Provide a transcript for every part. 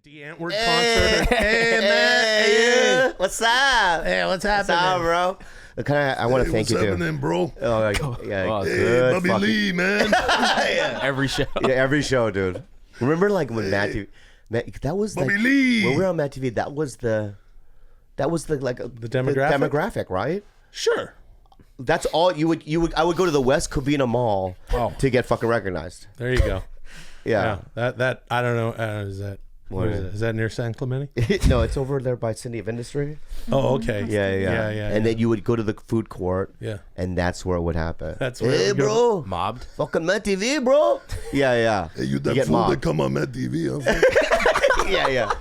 D Antwoord concert. Hey man, Hey, what's up? hey, what's What's happening, up, bro? I want to thank you, What's dude. happening, bro? Oh, yeah, Oh, Hey, good. Bobby fucking- Lee, man. Every show. Yeah, every show, dude. Remember, like when MadTV, that was like Bobby Lee. when we were on MadTV. That was the like The demographic? demographic, right? Sure. That's all you would. I would go to the West Covina Mall Oh. to get fucking recognized. There you go. Yeah. That I don't know. Is that What what is is it? Is that near San Clemente? No, it's over there by City of Industry. Oh, okay. Yeah. And then you would go to the food court. Yeah. And that's where it would happen. That's where it hey, would go. bro. Mobbed. Fucking MadTV, bro. Yeah. Hey, you that get fool that mobbed. come on MadTV, huh? Yeah.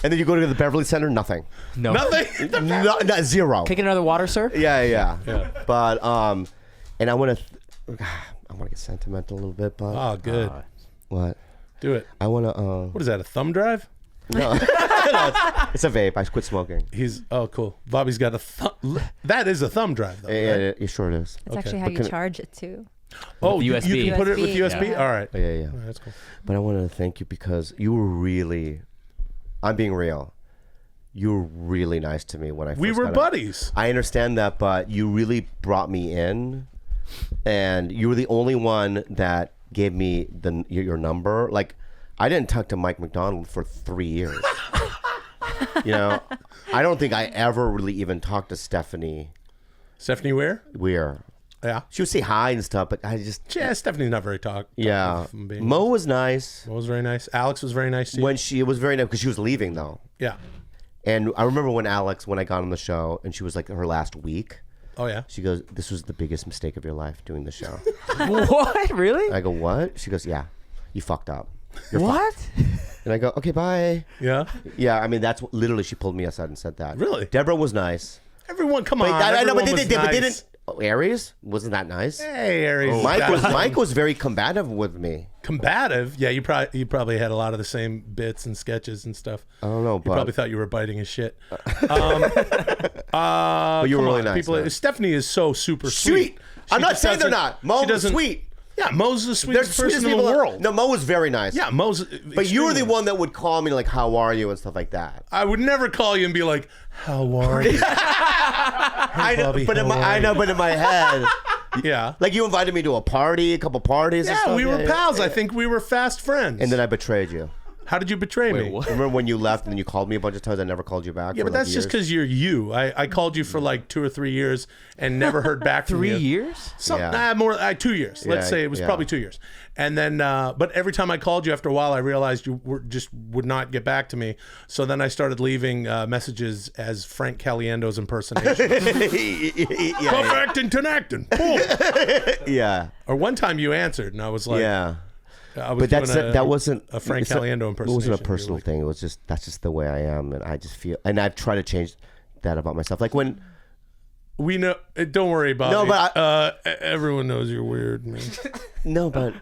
And then you go to the Beverly Center, nothing. No. Nothing. No, zero. Take another water, sir. Yeah. Yeah. But and I want to get sentimental a little bit, but Oh, good. what? Do it. I want to What is that? A thumb drive? no, it's a vape. I quit smoking. Cool. Bobby's got a thumb. That is a thumb drive, though. Yeah, right? it sure is. That's actually how But you can I- charge it too. Oh, With you USB. can put it with USB, USB. yeah. All right. Yeah. All right, that's cool. But I want to thank you because you were really, I'm being real. You were really nice to me when I first We were got out. buddies. I understand that, but you really brought me in, and you were the only one that gave me your number. Like, I didn't talk to Mike McDonald for 3 years. You know, I don't think I ever really even talked to Stephanie Stephanie Ware? Weir. Yeah. She would say hi and stuff, but I just Yeah, Stephanie's not very talkative. yeah. if I'm being- Mo was nice Mo was very nice. Alex was very nice to you. when she was very nice because she was leaving though. Yeah. And I remember when I got on the show and she was like her last week. Oh, yeah. She goes, "This was the biggest mistake of your life doing the show." What? Really? I go, "What?" She goes, "Yeah, you fucked up." What? And I go, "Okay, bye." Yeah. Yeah, I mean that's literally she pulled me aside and said that. Really? Deborah was nice. Everyone, come on. I know, but everyone they was did. But they nice. didn't. Oh, Aries wasn't that nice. Hey, Aries. Mike was very combative with me. Combative. Yeah, you probably had a lot of the same bits and sketches and stuff. I don't know, You but probably thought you were biting his shit. but you were Come really on, nice. people. man. Stephanie is so super Sweet. sweet. I'm She not just saying they're doesn't- not. Mo she was doesn't- sweet. Yeah, Mo's the They're sweetest person in the people- world. No, Mo was very nice. Yeah, Mo's. But you were the extremely- one that would call me like, "How are you?" and stuff like that. I would never call you and be like, "How are you?" I know, Bobby, but how are you? but in my head, Yeah. like you invited me to a party, a couple parties. and Yeah, stuff. we were pals. I think we were fast friends. And then I betrayed you. How did you betray me? what? Remember when you left and then you called me a bunch of times? I never called you back. Yeah, for but that's like just years. because you're you. I called you for like 2 or 3 years and never heard back from 3 you. years? Yeah. More 2 years. Let's Yeah, say it was yeah. probably 2 years. And then, but every time I called you after a while, I realized you would not get back to me. So then I started leaving messages as Frank Caliendo's impersonation. yeah, Tough acting, ten acting. Boom. yeah, Or one time you answered, and I was like, yeah. I was But doing that wasn't a Frank it's not- Caliendo impersonation. It wasn't a You were personal like- thing. It was just that's just the way I am, and I just feel. And I've tried to change that about myself. Like when We know. Don't worry about No, it. but everyone knows you're weird, man. no, but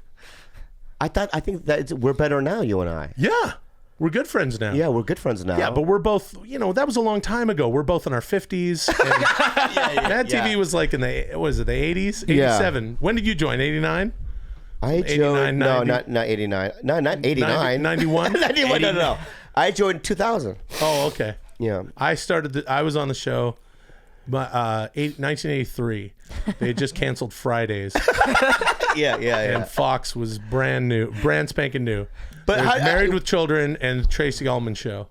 I think that we're better now, you and I. Yeah, we're good friends now. Yeah, we're good friends now. Yeah, but we're both, that was a long time ago. We're both in our 50s. And MadTV was like in the 80s? 87. When did you join? 89? I 89, joined. No, 90. not 89. No, not 89. 91? 91. No. I joined 2000. Oh, okay. Yeah. I was on the show 1983. They had just canceled Fridays. Yeah. And Fox was brand spanking new. But It was how- Married with Children and Tracy Ullman show.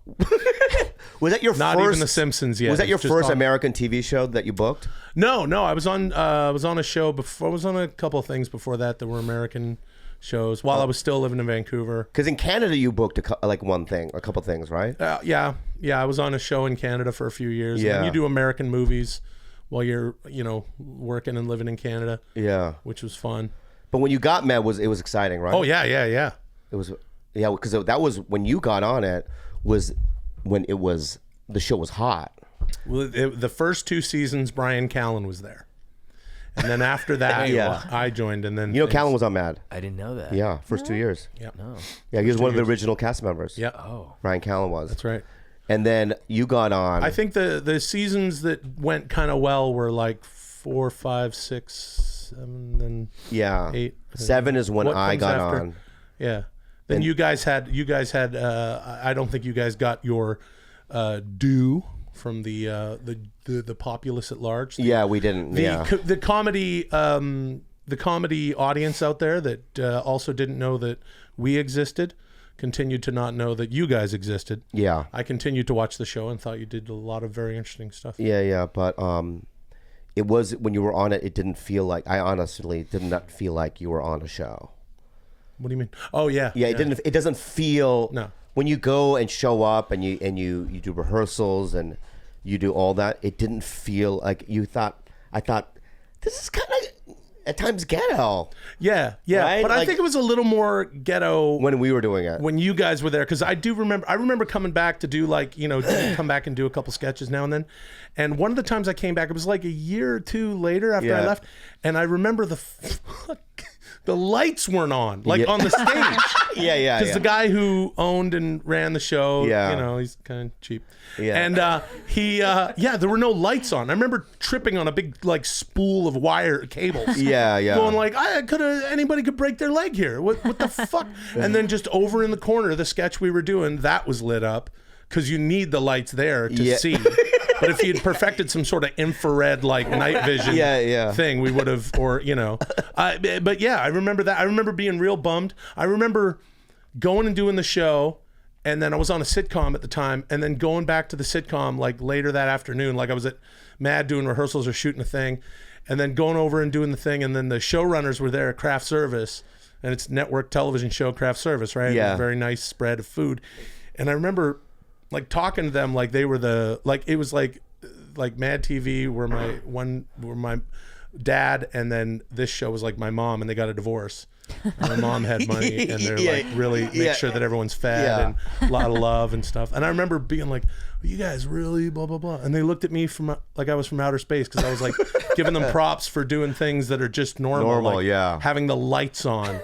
Was that your Not first? even The Simpsons yet. Was that It your just first on- American TV show that you booked? No. I was on a show before. I was on a couple of things before that were American shows while I was still living in Vancouver. Because in Canada you booked a couple things, right? Yeah. I was on a show in Canada for a few years. Yeah. And you do American movies while you're working and living in Canada, Yeah. which was fun. But when you got Med, it was exciting, right? Oh yeah. It was, yeah, because that was when you got on it. Was when the show was hot. Well, the first 2 seasons, Brian Callen was there, and then after that, Yeah. I joined. And then Callen was on Mad. I didn't know that. Yeah, first 2 years. Yeah, No. Yeah, he was one of the original cast members. yeah, Oh. Brian Callen was. that's right. And then you got on. I think the seasons that went kind of well were like 4, 5, 6, 7, then yeah. 8. 7 is when What I comes got after? on. Yeah, Then you guys had. I don't think you guys got your due from the populace at large. Yeah, we didn't. The comedy audience out there that also didn't know that we existed continued to not know that you guys existed. Yeah. I continued to watch the show and thought you did a lot of very interesting stuff. Yeah, but it was when you were on it. It didn't feel like. I honestly did not feel like you were on a show. What do you mean? Oh yeah. Yeah, it didn't. It doesn't feel. No. When you go and show up and you do rehearsals and you do all that, it didn't feel like you thought. I thought this is kind of at times ghetto. Yeah, Right? but I Like- think it was a little more ghetto When we were doing it. when you guys were there, because I remember coming back to do come back and do a couple sketches now and then. And one of the times I came back, it was like a year or two later after I Yeah. left, and I remember the lights weren't on, on the stage. Yeah. Because the guy who owned and ran the show, Yeah. he's kind of cheap. Yeah. And there were no lights on. I remember tripping on a big spool of wire cables. Yeah. Going anybody could break their leg here. What the fuck? And then just over in the corner, the sketch we were doing, that was lit up because you need the lights there to see. But if you'd perfected some sort of infrared night vision thing, we would have, but yeah, I remember that. I remember being real bummed. I remember going and doing the show, and then I was on a sitcom at the time, and then going back to the sitcom later that afternoon, I was at Mad doing rehearsals or shooting a thing, and then going over and doing the thing, and then the showrunners were there at Craft Service, and it's network television show Craft Service, right? Yeah. It was a very nice spread of food, and I remember talking to them like they were it was like MadTV were my dad, and then this show was like my mom, and they got a divorce. My mom had money, and they're really make sure that everyone's fed and a lot of love and stuff. And I remember being like, "You guys really blah blah blah," and they looked at me from like I was from outer space because I was giving them props for doing things that are just normal, having the lights on.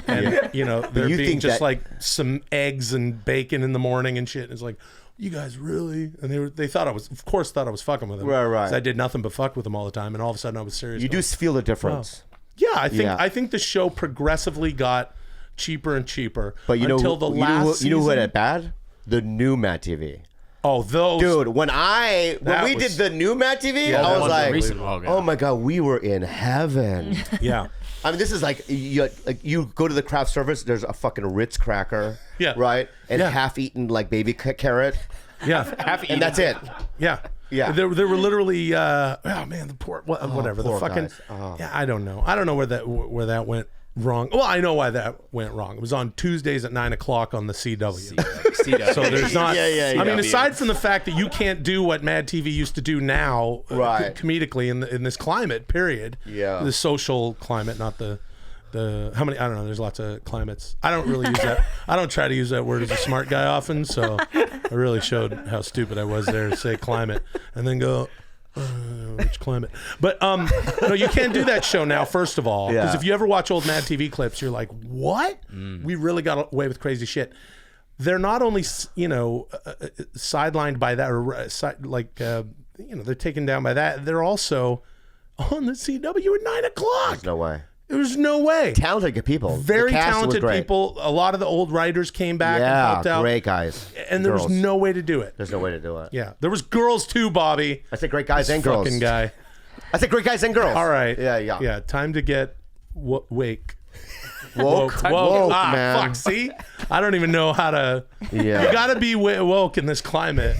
And there being just some eggs and bacon in the morning and shit. It's like, you guys really? And they thought I was fucking with them. Right. 'Cause I did nothing but fuck with them all the time, and all of a sudden I was serious. You do feel the difference. Yeah, I think the show progressively got cheaper and cheaper. But until the last you know who had season. it bad? The new MadTV. Oh, those Dude, when we did the new MadTV, I was like, oh my God, we were in heaven. Yeah. I mean, this is you go to the craft service, there's a fucking Ritz cracker, right? And half-eaten baby carrot. Yeah. And that's it. Yeah. Yeah. There were literally oh man, the poor whatever. poor The fucking guys. yeah, I don't know. I don't know where that went wrong. Well, I know why that went wrong. It was on Tuesdays at 9:00 on the CW. So there's not I mean, aside from the fact that you can't do what MadTV used to do now comedically in this climate period. Yeah. The social climate, not the how many I don't know, there's lots of climates. I don't really use that. I don't try to use that word as a smart guy often, so I really showed how stupid I was there to say climate and then go which climate? But no, you can't do that show now. First of all, because if you ever watch old MadTV clips, you're like, "What? We really got away with crazy shit." They're not only sidelined by that, or they're taken down by that. They're also on the CW at 9:00. There's no way. There's no way. Talented people. Very The cast was talented great. people. A lot of the old writers came back and helped out. Great guys. And there was no way to do it. There's no way to do it. Yeah, there was girls too, Bobby. I said great guys This and girls. fucking guy. I said great guys and girls. All right. Yeah. Time to get wake. Woke, man. Fuck. See, I don't even know how to. Yeah. You gotta be woke in this climate.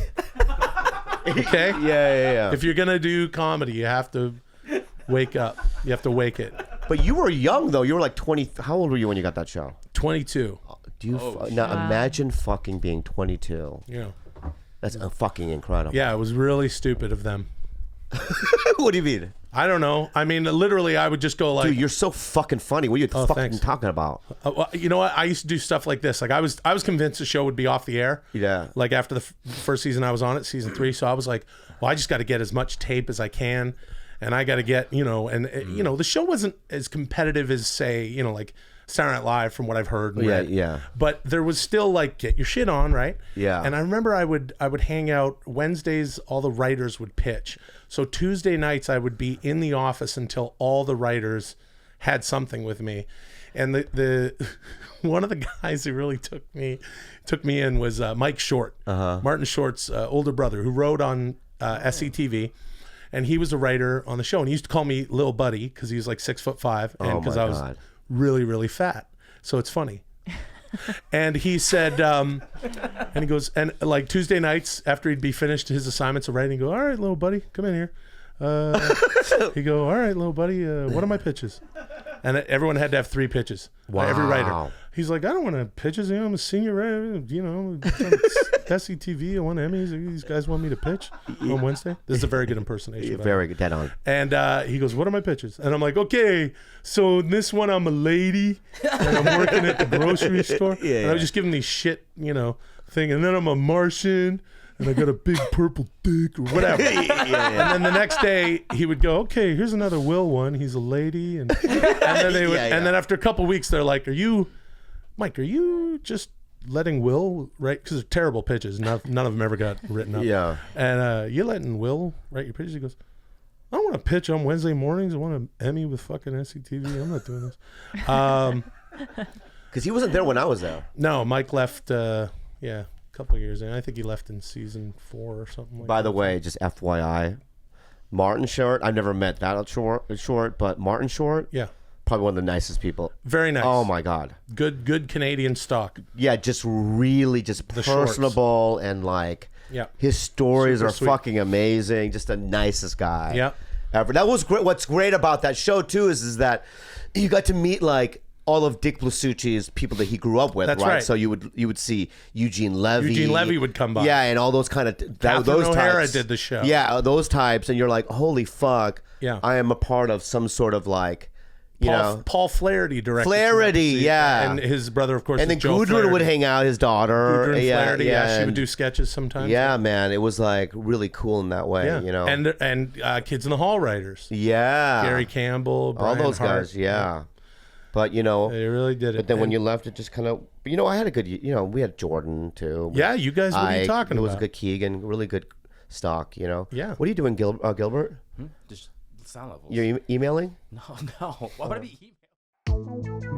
Okay. Yeah. If you're gonna do comedy, you have to wake up. You have to wake it. But you were young though. You were like 20. How old were you when you got that show? 22. Do you now imagine fucking being 22? Yeah. That's fucking incredible. Yeah, it was really stupid of them. What do you mean? I don't know. I mean, literally, I would just go like, Dude, you're so fucking funny. What are you fucking thanks. talking about? well, you know what? I used to do stuff like this. Like I was convinced the show would be off the air. Yeah. Like after the first season I was on it, season 3. So I was like, well, I just got to get as much tape as I can. And I got to get, the show wasn't as competitive as, say, like Saturday Night Live from what I've heard. And read. Yeah. But there was still like, get your shit on, right? Yeah. And I remember I would hang out Wednesdays. All the writers would pitch. So Tuesday nights I would be in the office until all the writers had something with me. And the one of the guys who really took me in was Mike Short, Martin Short's older brother, who wrote on SCTV, and he was a writer on the show. And he used to call me Little Buddy because he was like 6'5", and because I was really, really fat. So it's funny. And he said, and he goes, and like Tuesday nights after he'd be finished his assignments of writing, he'd go, all right, little buddy, come in here. He'd go, all right, little buddy, what are my pitches? And everyone had to have 3 pitches. Wow. Every writer. He's like, I don't want to have pitches. You know, I'm a senior writer. You know, SCTV. I won Emmys. These guys want me to pitch on Wednesday. This is a very good impersonation. Very good, dead on. And he goes, what are my pitches? And I'm like, okay, so in this one, I'm a lady, and I'm working at the grocery store. And I was just giving these shit, you know, thing. And then I'm a Martian, and I got a big purple dick or whatever. And then the next day he would go, okay, here's another Will one. He's a lady. And then they would, and then after a couple of weeks, they're like, Mike, are you just letting Will write? Because they're terrible pitches. None of them ever got written up. Yeah. And you letting Will write your pitches? He goes, I don't want to pitch on Wednesday mornings. I want an Emmy with fucking SCTV. I'm not doing this. Because he wasn't there when I was there. No, Mike left, a couple of years in. I think he left in season 4 or something like that. By the way, just FYI, Martin Short, I've never met that Short, but Martin Short, probably one of the nicest people. Very nice. Oh my God. Good Canadian stock. Yeah, just really just personable and like his stories Super are sweet. fucking amazing. Just the nicest guy. Yeah. Ever. That was great. What's great about that show too is that you got to meet like all of Dick Blasucci's people that he grew up with. That's right. So you would see Eugene Levy. Eugene Levy would come by. Yeah, and all those kind of Catherine O'Hara types did the show. Yeah, those types, and you're like, holy fuck. Yeah. I am a part of some sort of like. Paul Flaherty directed. Flaherty, and his brother, of course. And then is Joe Gudrun Flaherty. would hang out, his daughter. Gudrun Flaherty, she and- would do sketches sometimes. Yeah, man, it was like really cool in that way, you know. And Kids in the Hall writers. Yeah, Gary Campbell, Brian all those Hart. guys. Yeah, but you know, They really did it. But then when you left, it just kind of, you know, I had a good, you know, we had Jordan too. Yeah, you guys, what are you talking It was about? a good Keegan, really good stock, you know. Yeah. What are you doing, Gilbert? Just sound levels. You're emailing? No. Why would I be emailing?